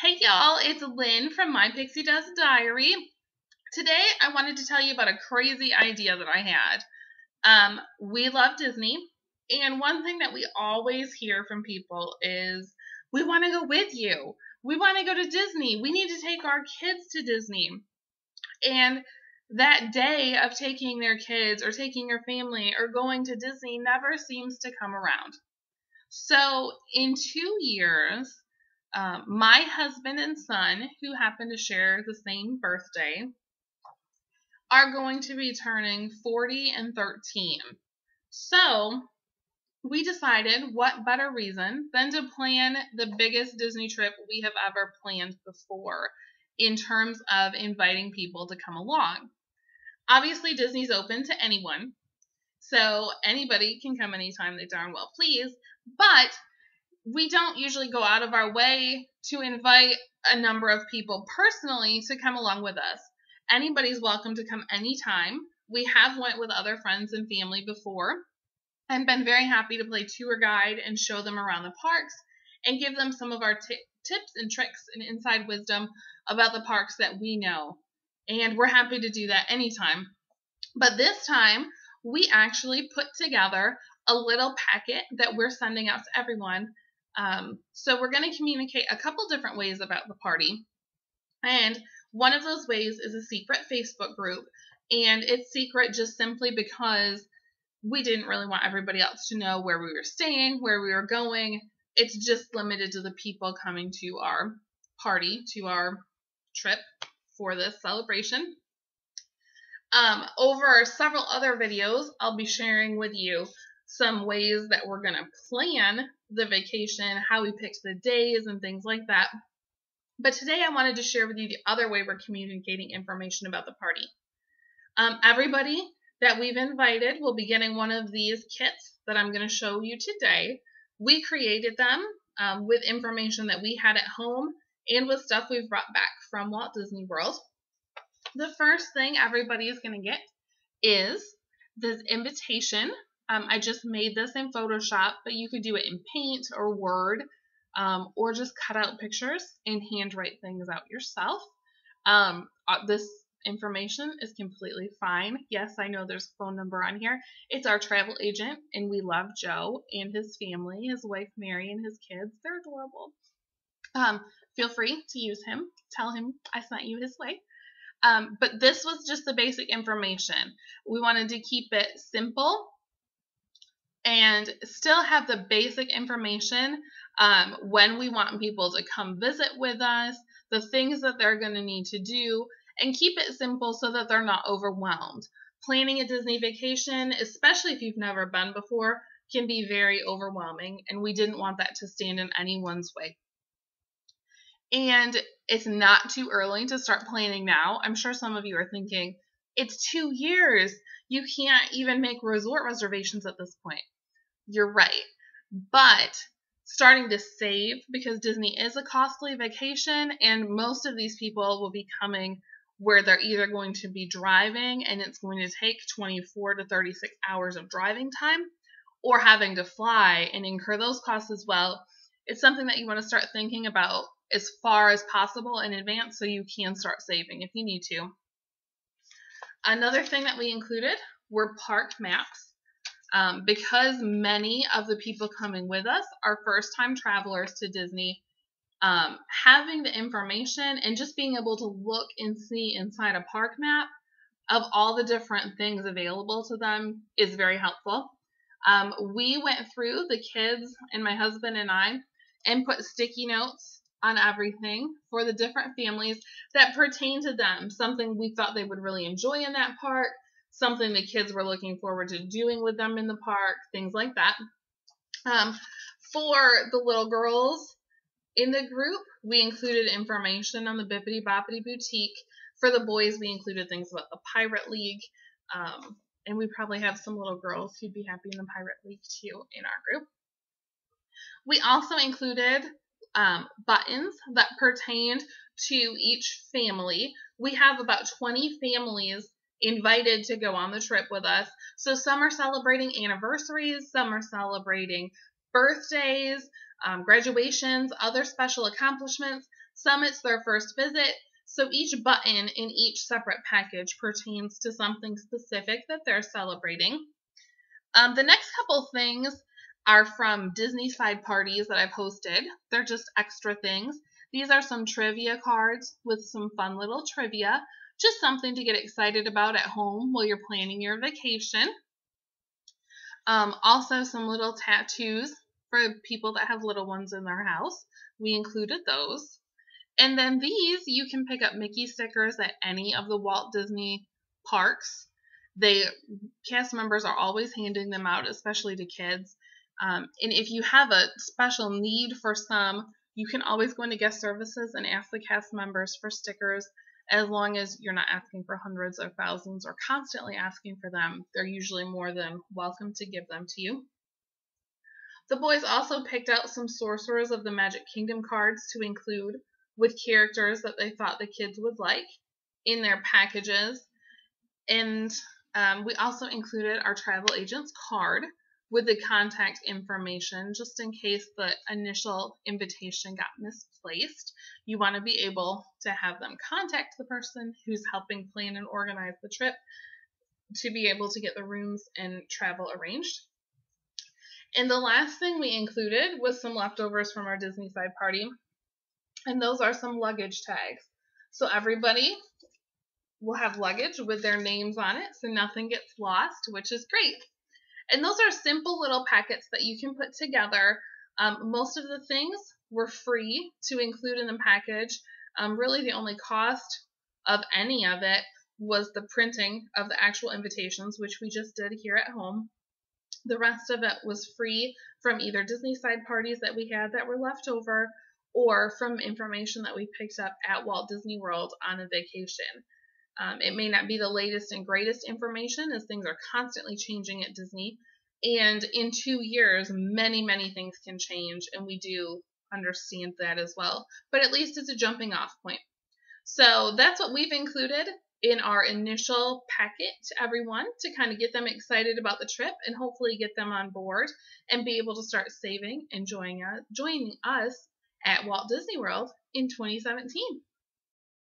Hey y'all, it's Lynn from My Pixie Dust Diary. Today I wanted to tell you about a crazy idea that I had. We love Disney, and one thing that we always hear from people is, we want to go with you. We want to go to Disney. We need to take our kids to Disney. And that day of taking their kids or taking your family or going to Disney never seems to come around. So in 2 years, my husband and son, who happen to share the same birthday, are going to be turning 40 and 13. So we decided, what better reason than to plan the biggest Disney trip we have ever planned before in terms of inviting people to come along. Obviously, Disney's open to anyone, so anybody can come anytime they darn well please, but we don't usually go out of our way to invite a number of people personally to come along with us. Anybody's welcome to come anytime. We have went with other friends and family before and been very happy to play tour guide and show them around the parks and give them some of our tips and tricks and inside wisdom about the parks that we know. And we're happy to do that anytime. But this time, we actually put together a little packet that we're sending out to everyone. So we're going to communicate a couple different ways about the party. And one of those ways is a secret Facebook group. And it's secret just simply because we didn't really want everybody else to know where we were staying, where we were going. It's just limited to the people coming to our party, to our trip for this celebration. Over several other videos, I'll be sharing with you some ways that we're going to plan the vacation, how we picked the days and things like that. But today I wanted to share with you the other way we're communicating information about the party. Everybody that we've invited will be getting one of these kits that I'm going to show you today. We created them with information that we had at home and with stuff we've brought back from Walt Disney World. The first thing everybody is going to get is this invitation. I just made this in Photoshop, but you could do it in Paint or Word, or just cut out pictures and handwrite things out yourself. This information is completely fine. Yes, I know there's a phone number on here. It's our travel agent, and we love Joe and his family, his wife Mary and his kids. They're adorable. Feel free to use him. Tell him I sent you his way. But this was just the basic information. We wanted to keep it simple and still have the basic information when we want people to come visit with us, the things that they're going to need to do, and keep it simple so that they're not overwhelmed. Planning a Disney vacation, especially if you've never been before, can be very overwhelming, and we didn't want that to stand in anyone's way. And it's not too early to start planning now. I'm sure some of you are thinking, it's 2 years. You can't even make resort reservations at this point. You're right. But starting to save, because Disney is a costly vacation, and most of these people will be coming where they're either going to be driving and it's going to take 24 to 36 hours of driving time, or having to fly and incur those costs as well. It's something that you want to start thinking about as far as possible in advance so you can start saving if you need to. Another thing that we included were park maps. Because many of the people coming with us are first-time travelers to Disney, having the information and just being able to look and see inside a park map of all the different things available to them is very helpful. We went through, the kids and my husband and I, and put sticky notes on everything for the different families that pertain to them. Something we thought they would really enjoy in that park, something the kids were looking forward to doing with them in the park, things like that. For the little girls in the group, we included information on the Bippity Boppity Boutique. For the boys, we included things about the Pirate League. And we probably have some little girls who'd be happy in the Pirate League too in our group. We also included buttons that pertained to each family. We have about 20 families invited to go on the trip with us. So some are celebrating anniversaries, some are celebrating birthdays, graduations, other special accomplishments. Some it's their first visit, so each button in each separate package pertains to something specific that they're celebrating. The next couple things are from Disney side parties that I've hosted. They're just extra things. These are some trivia cards with some fun little trivia, just something to get excited about at home while you're planning your vacation. Also, some little tattoos for people that have little ones in their house. We included those. And then these, you can pick up Mickey stickers at any of the Walt Disney parks. Cast members are always handing them out, especially to kids. And if you have a special need for some, you can always go into guest services and ask the cast members for stickers. As long as you're not asking for hundreds or thousands or constantly asking for them, they're usually more than welcome to give them to you. The boys also picked out some Sorcerers of the Magic Kingdom cards to include with characters that they thought the kids would like in their packages. And we also included our travel agent's card with the contact information, just in case the initial invitation got misplaced. You want to be able to have them contact the person who's helping plan and organize the trip to be able to get the rooms and travel arranged. And the last thing we included was some leftovers from our Disney side party, and those are some luggage tags. So everybody will have luggage with their names on it, so nothing gets lost, which is great. And those are simple little packets that you can put together. Most of the things were free to include in the package. Really, the only cost of any of it was the printing of the actual invitations, which we just did here at home. The rest of it was free from either Disney side parties that we had that were left over or from information that we picked up at Walt Disney World on a vacation. It may not be the latest and greatest information, as things are constantly changing at Disney. And in 2 years, many, many things can change, and we do understand that as well. But at least it's a jumping off point. So that's what we've included in our initial packet to everyone to kind of get them excited about the trip and hopefully get them on board and be able to start saving and joining us at Walt Disney World in 2017.